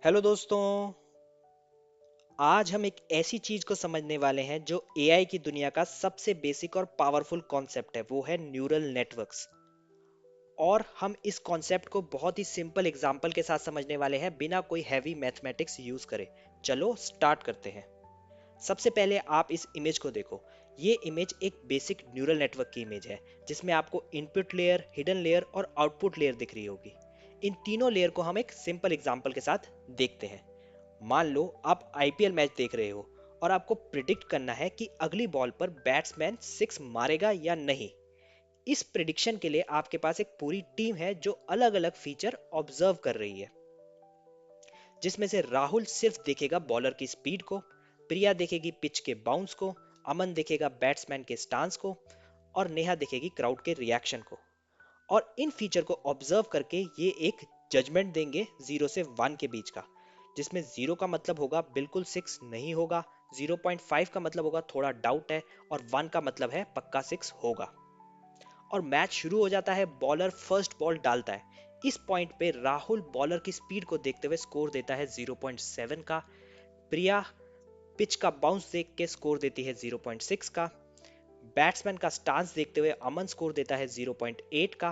Hello दोस्तों। आज हम एक ऐसी चीज को समझने वाले हैं जो एआई की दुनिया का सबसे बेसिक और पावरफुल कॉन्सेप्ट है, वो है न्यूरल नेटवर्क्स। और हम इस कॉन्सेप्ट को बहुत ही सिंपल एग्जांपल के साथ समझने वाले हैं, बिना कोई हैवी मैथमेटिक्स यूज करे। चलो स्टार्ट करते हैं। सबसे पहले आप इस इमेज को देखो। ये इमेज एक बेसिक न्यूरल नेटवर्क की इमेज है, जिसमें आपको इनपुट लेयर, हिडन लेयर और आउटपुट लेयर दिख रही होगी। इन तीनों लेयर को हम एक सिंपल एग्जांपल के साथ देखते हैं। मान लो आप आईपीएल मैच देख रहे हो और आपको प्रिडिक्ट करना है कि अगली बॉल पर बैट्समैन सिक्स मारेगा या नहीं। इस प्रिडिक्शन के लिए आपके पास एक पूरी टीम है जो अलग अलग फीचर ऑब्जर्व कर रही है, जिसमें से राहुल सिर्फ देखेगा बॉलर की स्पीड को, प्रिया देखेगी पिच के बाउंस को, अमन देखेगा बैट्समैन के स्टांस को और नेहा देखेगी क्राउड के रिएक्शन को। और इन फीचर को ऑब्जर्व करके ये एक जजमेंट देंगे 0 से 1 के बीच का, जिसमें 0 का मतलब होगा बिल्कुल सिक्स नहीं होगा, 0.5 का मतलब होगा थोड़ा डाउट है, और 1 का मतलब है पक्का सिक्स होगा। और मैच शुरू हो जाता है। बॉलर फर्स्ट बॉल डालता है। इस पॉइंट पे राहुल बॉलर की स्पीड को देखते हुए स्कोर देता है 0.7 का, प्रिया पिच का बाउंस देख के स्कोर देती है 0.6 का, बैट्समैन का स्टांस देखते हुए अमन स्कोर देता है 0.8 का,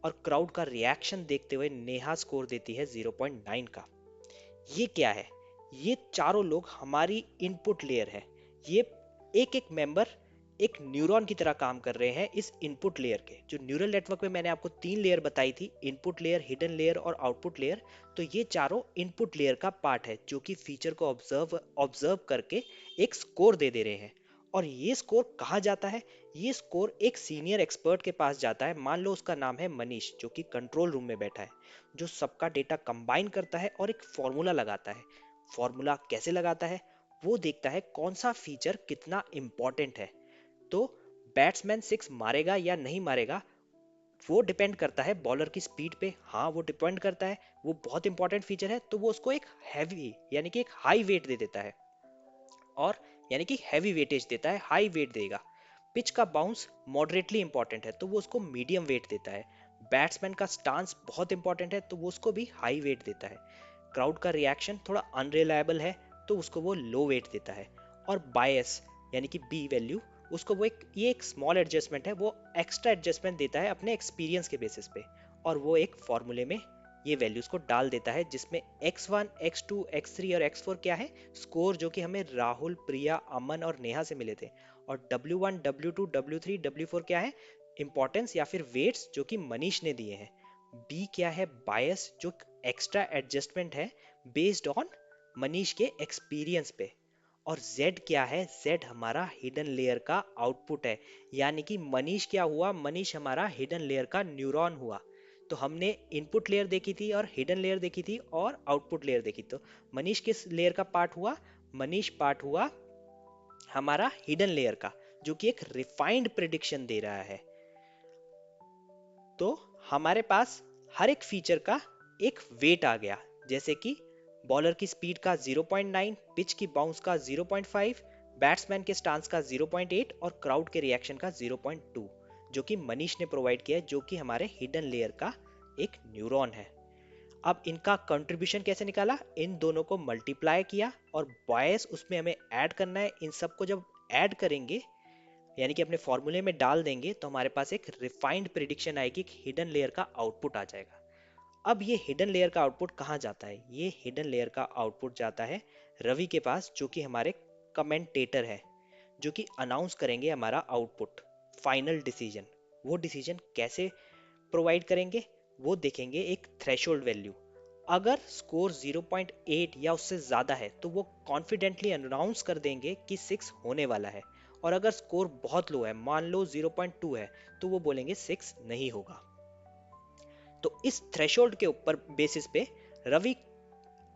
और क्राउड का रिएक्शन देखते हुए नेहा स्कोर देती है 0.9 का। ये क्या है? ये चारों लोग हमारी इनपुट लेयर है। ये एक एक मेंबर एक न्यूरॉन की तरह काम कर रहे हैं इस इनपुट लेयर के। जो न्यूरल नेटवर्क में मैंने आपको तीन लेयर बताई थी, इनपुट लेयर, हिडन लेयर और आउटपुट लेयर, तो ये चारों इनपुट लेयर का पार्ट है, जो कि फीचर को ऑब्जर्व ऑब्जर्व करके एक स्कोर दे दे रहे हैं। और ये स्कोर कहाँ जाता है? ये स्कोर एक सीनियर एक्सपर्ट के पास जाता है। मान लो उसका नाम है मनीष, जो कि कंट्रोल रूम में बैठा है, जो सबका डेटा कंबाइन करता है और एक फॉर्मूला लगाता है। फॉर्मूला कैसे लगाता है? वो देखता है कौन सा फीचर कितना इंपॉर्टेंट है। तो बैट्समैन सिक्स मारेगा या नहीं मारेगा, वो डिपेंड करता है बॉलर की स्पीड पे। हाँ, वो डिपेंड करता है। वो बहुत इंपॉर्टेंट फीचर है, तो वो उसको एक हैवी यानी कि एक हाई वेट दे देता है। और यानी कि हैवी वेटेज देता है, हाई वेट देगा। पिच का बाउंस मॉडरेटली इंपॉर्टेंट है, तो वो उसको मीडियम वेट देता है। बैट्समैन का स्टांस बहुत इंपॉर्टेंट है, तो वो उसको भी हाई वेट देता है। क्राउड का रिएक्शन थोड़ा अनरिलायबल है, तो उसको वो लो वेट देता है। और बायस यानी कि बी वैल्यू, उसको वो एक ये एक स्मॉल एडजस्टमेंट है, वो एक्स्ट्रा एडजस्टमेंट देता है अपने एक्सपीरियंस के बेसिस पे। और वो एक फॉर्मूले में ये वैल्यूज को डाल देता है, जिसमें x1, x2, x3 और x4 क्या है? स्कोर, जो कि हमें राहुल, प्रिया, अमन और नेहा से मिले थे। और w1, w2, w3, w4 क्या है? इंपॉर्टेंस या फिर वेट्स, जो कि मनीष ने दिए हैं। b क्या है? बायस, जो एक्स्ट्रा एडजस्टमेंट है बेस्ड ऑन मनीष के एक्सपीरियंस पे। और z क्या है? z हमारा हिडन लेयर का आउटपुट है। यानी कि मनीष क्या हुआ? मनीष हमारा हिडन लेयर का न्यूरॉन हुआ। तो हमने इनपुट लेयर देखी थी और हिडन लेयर देखी थी और आउटपुट लेयर देखी। तो मनीष किस लेयर का पार्ट हुआ? मनीष पार्ट हुआ हमारा हिडन लेयर का, जो कि एक रिफाइंड प्रिडिक्शन दे रहा है। तो हमारे पास हर एक फीचर का एक वेट आ गया, जैसे कि बॉलर की स्पीड का 0.9, पिच की बाउंस का 0.5, बैट्समैन के स्टांस का 0.8 और क्राउड के रिएक्शन का 0.2, जो कि मनीष ने प्रोवाइड किया है, जो कि हमारे हिडन लेयर का एक न्यूरॉन है। अब इनका कंट्रीब्यूशन कैसे निकाला? इन दोनों को मल्टीप्लाई किया और बायस उसमें हमें ऐड करना है। इन सबको जब ऐड करेंगे, यानी कि अपने फॉर्मूले में डाल देंगे, तो हमारे पास एक रिफाइंड प्रिडिक्शन आएगी, एक हिडन लेयर का आउटपुट आ जाएगा। अब ये हिडन लेयर का आउटपुट कहाँ जाता है? ये हिडन लेयर का आउटपुट जाता है रवि के पास, जो कि हमारे कमेंटेटर है, जो कि अनाउंस करेंगे हमारा आउटपुट, फाइनल डिसीजन। वो डिसीजन कैसे प्रोवाइड करेंगे? वो देखेंगे एक थ्रेशोल्ड वैल्यू। अगर स्कोर 0.8 या उससे ज़्यादा है, तो वो कॉन्फिडेंटली अनाउंस कर देंगे कि सिक्स होने वाला है। और अगर स्कोर बहुत लो है, मान लो 0.2 है, तो वो बोलेंगे सिक्स नहीं होगा। तो इस थ्रेशोल्ड के ऊपर बेसिस पे रवि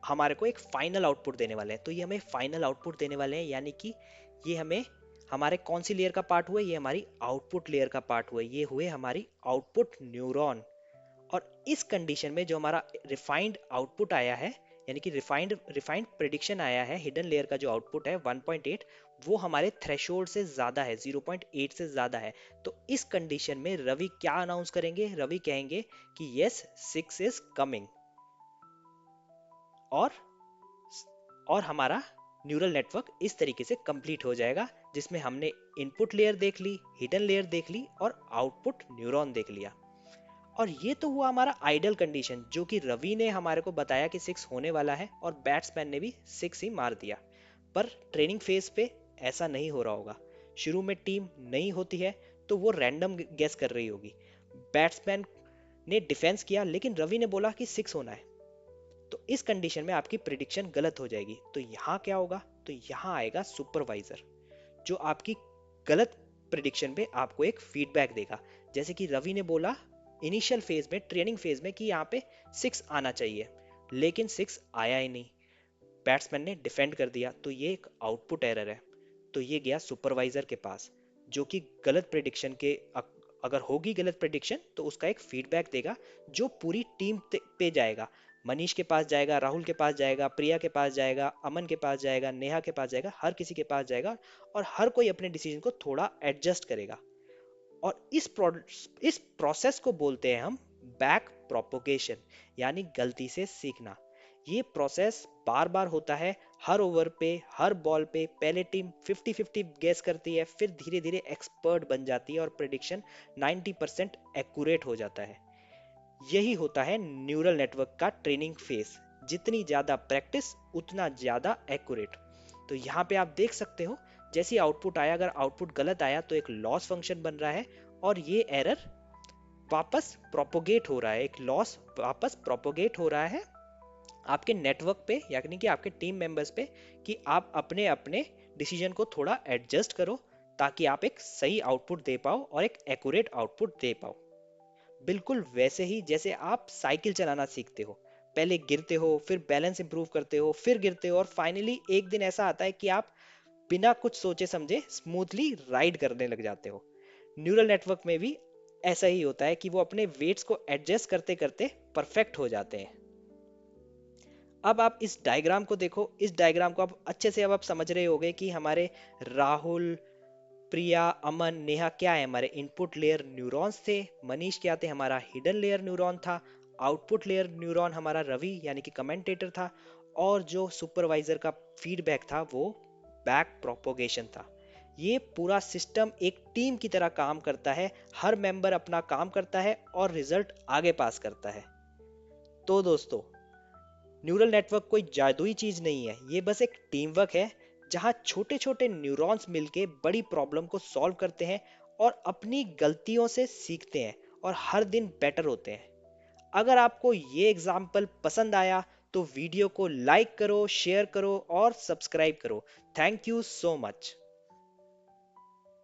हमारे को एक फाइनल आउटपुट देने वाले हैं। तो ये हमें फाइनल आउटपुट देने वाले हैं, यानी कि ये हमें हमारे कौन सी लेयर का पार्ट हुए? ये हमारी आउटपुट लेयर का पार्ट हुए। ये हुए हमारी आउटपुट न्यूरॉन। और इस कंडीशन में जो हमारा रिफाइंड आउटपुट आया है, यानी कि रिफाइंड रिफाइंड प्रिडिक्शन आया है, हिडन लेयर का जो आउटपुट है 1.8, वो हमारे थ्रेशोल्ड से ज्यादा है, 0.8 से ज्यादा है। तो इस कंडीशन में रवि क्या अनाउंस करेंगे? रवि कहेंगे कि यस, सिक्स इज कमिंग। और और हमारा न्यूरल नेटवर्क इस तरीके से कंप्लीट हो जाएगा, जिसमें हमने इनपुट लेयर देख ली, हिडन लेयर देख ली और आउटपुट न्यूरॉन देख लिया। और ये तो हुआ हमारा आइडल कंडीशन, जो कि रवि ने हमारे को बताया कि 6 होने वाला है और बैट्समैन ने भी 6 ही मार दिया। पर ट्रेनिंग फेज पे ऐसा नहीं हो रहा होगा। शुरू में टीम नई होती है तो वो रैंडम गेस कर रही होगी। बैट्समैन ने डिफेंस किया लेकिन रवि ने बोला कि 6 होना है, तो इस कंडीशन में आपकी प्रिडिक्शन गलत हो जाएगी। तो यहाँ क्या होगा, तो यहाँ आएगा सुपरवाइजर, जो आपकी गलत प्रिडिक्शन पे आपको एक फीडबैक देगा। जैसे कि रवि ने बोला इनिशियल फेज में, ट्रेनिंग फेज में, कि यहाँ पे 6 आना चाहिए, लेकिन 6 आया ही नहीं। बैट्समैन ने डिफेंड कर दिया, तो ये एक आउटपुट एरर है। तो ये गया सुपरवाइजर के पास, जो कि गलत प्रिडिक्शन के अगर होगी गलत प्रिडिक्शन तो उसका एक फीडबैक देगा, जो पूरी टीम पे जाएगा। मनीष के पास जाएगा, राहुल के पास जाएगा, प्रिया के पास जाएगा, अमन के पास जाएगा, नेहा के पास जाएगा, हर किसी के पास जाएगा, और हर कोई अपने डिसीजन को थोड़ा एडजस्ट करेगा। और इस प्रोसेस को बोलते हैं हम बैक प्रोपोगेशन, यानी गलती से सीखना। ये प्रोसेस बार बार होता है, हर ओवर पे, हर बॉल पे। पहले टीम 50-50 गेस करती है, फिर धीरे धीरे एक्सपर्ट बन जाती है और प्रिडिक्शन 90% एक्यूरेट हो जाता है। यही होता है न्यूरल नेटवर्क का ट्रेनिंग फेस। जितनी ज्यादा प्रैक्टिस उतना ज्यादा एक्यूरेट। तो यहाँ पे आप देख सकते हो, जैसे आउटपुट आया, अगर आउटपुट गलत आया तो एक लॉस फंक्शन बन रहा है, और ये एरर वापस प्रोपोगेट हो रहा है, एक लॉस वापस प्रोपोगेट हो रहा है आपके नेटवर्क पे, यानी कि आपके टीम मेंबर्स पे, कि आप अपने अपने डिसीजन को थोड़ा एडजस्ट करो, ताकि आप एक सही आउटपुट दे पाओ और एक एक्यूरेट आउटपुट दे पाओ। बिल्कुल वैसे ही जैसे आप साइकिल चलाना सीखते हो, पहले गिरते हो, फिर बैलेंस इंप्रूव करते हो, फिर गिरते हो, और फाइनली एक दिन ऐसा आता है कि आप बिना कुछ सोचे समझे स्मूथली राइड करने लग जाते हो। न्यूरल नेटवर्क में भी ऐसा ही होता है कि वो अपने वेट्स को एडजस्ट करते करते परफेक्ट हो जाते हैं। अब आप इस डायग्राम को देखो, इस डायग्राम को आप अच्छे से अब आप समझ रहे होगे कि हमारे राहुल, प्रिया, अमन, नेहा क्या है, हमारे इनपुट लेयर न्यूरॉन्स थे। मनीष क्या थे, हमारा हिडन लेयर न्यूरॉन था। आउटपुट लेयर न्यूरॉन हमारा रवि यानी कि कमेंटेटर था। और जो सुपरवाइजर का फीडबैक था वो बैक प्रोपोगेशन था। ये पूरा सिस्टम एक टीम की तरह काम करता है, हर मेंबर अपना काम करता है और रिजल्ट आगे पास करता है। तो दोस्तों, न्यूरल नेटवर्क कोई जादुई चीज नहीं है, ये बस एक टीम वर्क है, जहां छोटे छोटे न्यूरॉन्स मिलके बड़ी प्रॉब्लम को सॉल्व करते हैं और अपनी गलतियों से सीखते हैं और हर दिन बेटर होते हैं। अगर आपको ये एग्जाम्पल पसंद आया तो वीडियो को लाइक करो, शेयर करो और सब्सक्राइब करो। Thank you so much.